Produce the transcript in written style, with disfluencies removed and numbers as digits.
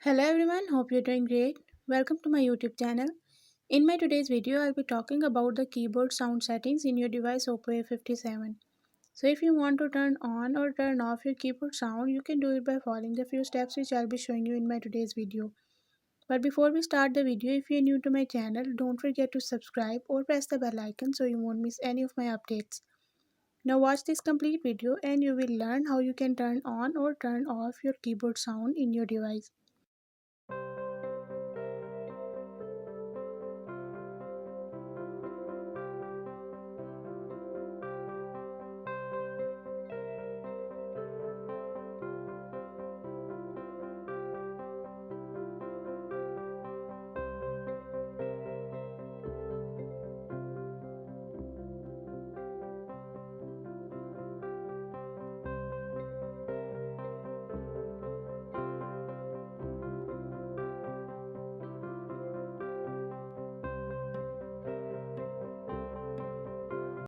Hello everyone, hope you're doing great. Welcome to my YouTube channel. In my today's video, I'll be talking about the keyboard sound settings in your device Oppo A57. So if you want to turn on or turn off your keyboard sound, you can do it by following the few steps which I'll be showing you in my today's video. But before we start the video, if you're new to my channel, don't forget to subscribe or press the bell icon so you won't miss any of my updates. Now watch this complete video and you will learn how you can turn on or turn off your keyboard sound in your device.